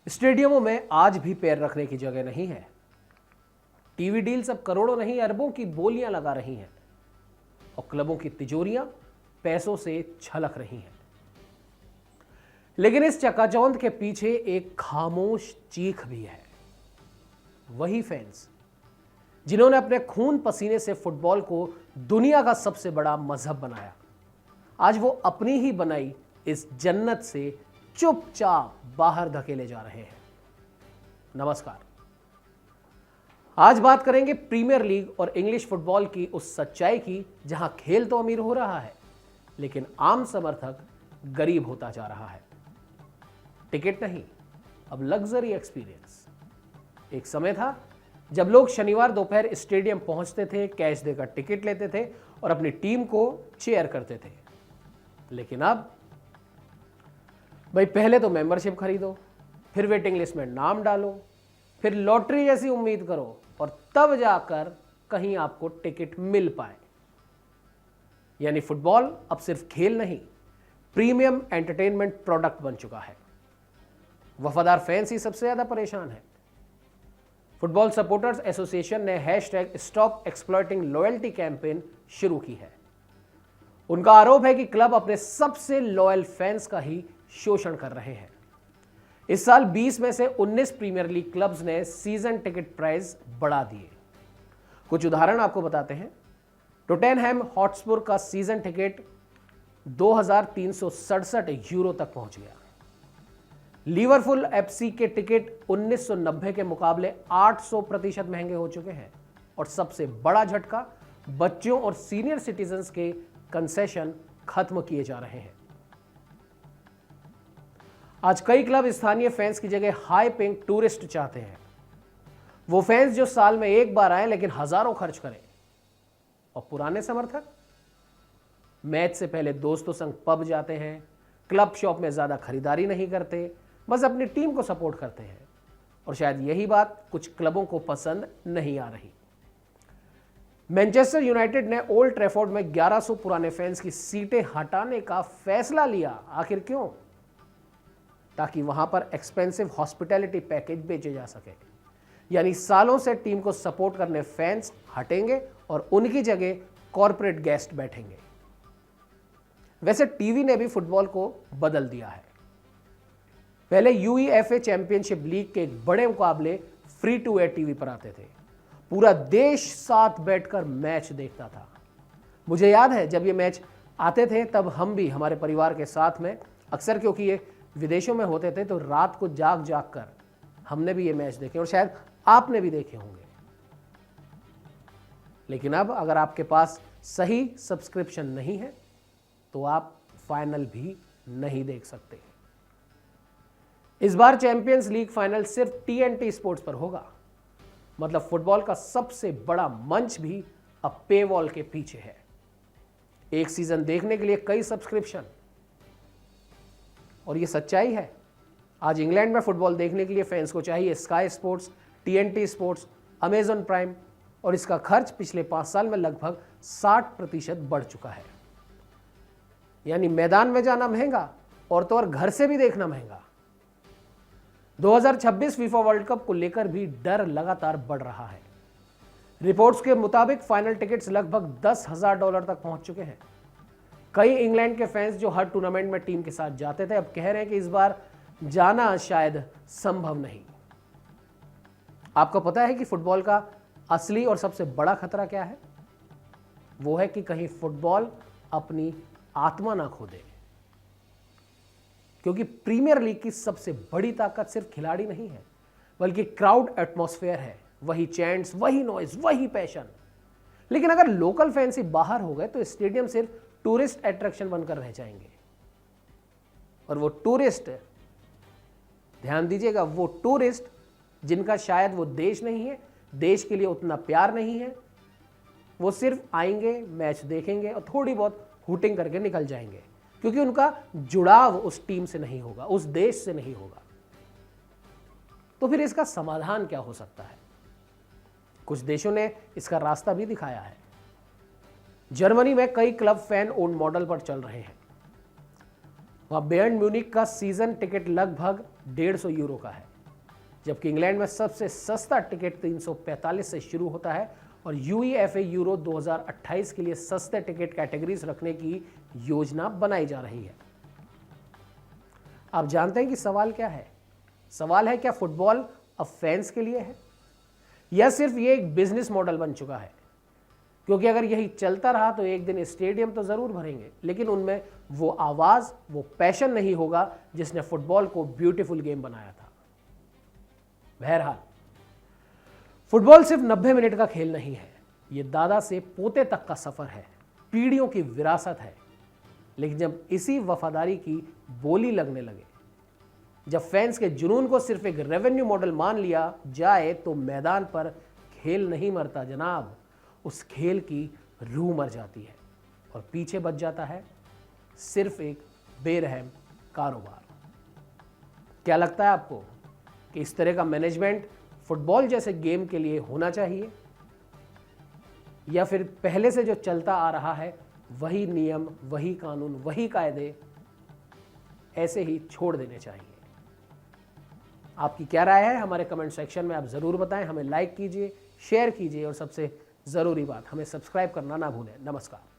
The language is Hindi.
स्टेडियमों में आज भी पैर रखने की जगह नहीं है। टीवी डील्स अब करोड़ों नहीं अरबों की बोलियां लगा रही हैं और क्लबों की तिजोरियां पैसों से छलक रही हैं। लेकिन इस चकाचौंध के पीछे एक खामोश चीख भी है। वही फैंस जिन्होंने अपने खून पसीने से फुटबॉल को दुनिया का सबसे बड़ा मजहब बनाया, आज वो अपनी ही बनाई इस जन्नत से चुपचाप बाहर धकेले जा रहे हैं। नमस्कार, आज बात करेंगे प्रीमियर लीग और इंग्लिश फुटबॉल की उस सच्चाई की जहां खेल तो अमीर हो रहा है, लेकिन आम समर्थक गरीब होता जा रहा है। टिकट नहीं, अब लग्जरी एक्सपीरियंस। एक समय था जब लोग शनिवार दोपहर स्टेडियम पहुंचते थे, कैश देकर टिकट लेते थे और अपनी टीम को चीयर करते थे। लेकिन अब भाई पहले तो मेंबरशिप खरीदो, फिर वेटिंग लिस्ट में नाम डालो, फिर लॉटरी जैसी उम्मीद करो और तब जाकर कहीं आपको टिकट मिल पाए। यानी फुटबॉल अब सिर्फ खेल नहीं, प्रीमियम एंटरटेनमेंट प्रोडक्ट बन चुका है। वफादार फैंस ही सबसे ज्यादा परेशान है। फुटबॉल सपोर्टर्स एसोसिएशन ने #स्टॉप एक्सप्लॉइटिंग लॉयल्टी कैंपेन शुरू की है। उनका आरोप है कि क्लब अपने सबसे लॉयल फैंस का ही शोषण कर रहे हैं। इस साल 20 में से 19 प्रीमियर लीग क्लब्स ने सीजन टिकट प्राइस बढ़ा दिए। कुछ उदाहरण आपको बताते हैं। टोटेनहैम हॉटस्पर का सीजन टिकट 2367 यूरो तक पहुंच गया। लिवरपूल एफसी के टिकट 1990 के मुकाबले 800% महंगे हो चुके हैं। और सबसे बड़ा झटका, बच्चों और सीनियर सिटीजन्स के कंसेशन खत्म किए जा रहे हैं। आज कई क्लब स्थानीय फैंस की जगह हाई पेइंग टूरिस्ट चाहते हैं। वो फैंस जो साल में एक बार आए लेकिन हजारों खर्च करें। और पुराने समर्थक मैच से पहले दोस्तों संग पब जाते हैं, क्लब शॉप में ज्यादा खरीदारी नहीं करते, बस अपनी टीम को सपोर्ट करते हैं। और शायद यही बात कुछ क्लबों को पसंद नहीं आ रही। मैनचेस्टर यूनाइटेड ने ओल्ड ट्रैफोर्ड में 1100 पुराने फैंस की सीटें हटाने का फैसला लिया। आखिर क्यों? ताकि वहां पर एक्सपेंसिव हॉस्पिटैलिटी पैकेज बेचे जा सके। यानी सालों से टीम को सपोर्ट करने फैंस हटेंगे और उनकी जगह कॉर्पोरेट गेस्ट बैठेंगे। वैसे टीवी ने भी फुटबॉल को बदल दिया है। पहले यूईएफए चैंपियनशिप लीग के एक बड़े मुकाबले फ्री टू एयर टीवी पर आते थे। पूरा देश साथ बैठकर मैच देखता था। मुझे याद है जब ये मैच आते थे तब हम भी हमारे परिवार के साथ में अक्सर, क्योंकि ये विदेशों में होते थे, तो रात को जाग जाग कर हमने भी ये मैच देखे और शायद आपने भी देखे होंगे। लेकिन अब अगर आपके पास सही सब्सक्रिप्शन नहीं है तो आप फाइनल भी नहीं देख सकते। इस बार चैंपियंस लीग फाइनल सिर्फ TNT स्पोर्ट्स पर होगा। मतलब फुटबॉल का सबसे बड़ा मंच भी अब पेवॉल के पीछे है। एक सीजन देखने के लिए कई सब्सक्रिप्शन। और ये सच्चाई है। आज इंग्लैंड में फुटबॉल देखने के लिए फैंस को चाहिए sky sports, TNT sports, Amazon prime, और इसका खर्च पिछले 5 साल में लगभग 60% बढ़ चुका है। यानी मैदान में जाना महंगा और तो और घर से भी देखना महंगा। 2026 फीफा वर्ल्ड कप को लेकर भी डर लगातार बढ़ रहा है। रिपोर्ट्स के मुताबिक फाइनल टिकट्स लगभग $10,000 तक पहुंच चुके हैं। कई इंग्लैंड के फैंस जो हर टूर्नामेंट में टीम के साथ जाते थे अब कह रहे हैं कि इस बार जाना शायद संभव नहीं। आपको पता है कि फुटबॉल का असली और सबसे बड़ा खतरा क्या है? वो है कि कहीं फुटबॉल अपनी आत्मा ना खो दे। क्योंकि प्रीमियर लीग की सबसे बड़ी ताकत सिर्फ खिलाड़ी नहीं है, बल्कि क्राउड एटमॉस्फेयर है। वही चैंट्स, वही नॉइज, वही पैशन। लेकिन अगर लोकल फैंस ही बाहर हो गए तो स्टेडियम सिर्फ टूरिस्ट अट्रैक्शन बनकर रह जाएंगे। और वो टूरिस्ट, ध्यान दीजिएगा, वो टूरिस्ट जिनका शायद वो देश नहीं है, देश के लिए उतना प्यार नहीं है, वो सिर्फ आएंगे, मैच देखेंगे और थोड़ी बहुत हुटिंग करके निकल जाएंगे। क्योंकि उनका जुड़ाव उस टीम से नहीं होगा, उस देश से नहीं होगा। तो फिर इसका समाधान क्या हो सकता है? कुछ देशों ने इसका रास्ता भी दिखाया है। जर्मनी में कई क्लब फैन ओन मॉडल पर चल रहे हैं। वहां बायर्न म्यूनिख का सीजन टिकट लगभग 150 यूरो का है। जबकि इंग्लैंड में सबसे सस्ता टिकट 345 से शुरू होता है और यूईएफए यूरो 2028 के लिए सस्ते टिकट कैटेगरीज रखने की योजना बनाई जा रही है। आप जानते हैं कि सवाल क्या है? सवाल है क्या फुटबॉल अब फैंस के लिए है या सिर्फ ये एक बिजनेस मॉडल बन चुका है? क्योंकि अगर यही चलता रहा तो एक दिन स्टेडियम तो जरूर भरेंगे, लेकिन उनमें वो आवाज, वो पैशन नहीं होगा जिसने फुटबॉल को ब्यूटीफुल गेम बनाया था। बहरहाल, फुटबॉल सिर्फ 90 मिनट का खेल नहीं है, ये दादा से पोते तक का सफर है, पीढ़ियों की विरासत है। लेकिन जब इसी वफादारी की बोली लगने लगे, जब फैंस के जुनून को सिर्फ एक रेवेन्यू मॉडल मान लिया जाए, तो मैदान पर खेल नहीं मरता जनाब, उस खेल की रूह मर जाती है और पीछे बच जाता है सिर्फ एक बेरहम कारोबार। क्या लगता है आपको कि इस तरह का मैनेजमेंट फुटबॉल जैसे गेम के लिए होना चाहिए, या फिर पहले से जो चलता आ रहा है वही नियम, वही कानून, वही कायदे ऐसे ही छोड़ देने चाहिए? आपकी क्या राय है हमारे कमेंट सेक्शन में आप जरूर बताएं। हमें लाइक कीजिए, शेयर कीजिए और सबसे जरूरी बात, हमें सब्सक्राइब करना ना भूलें। नमस्कार।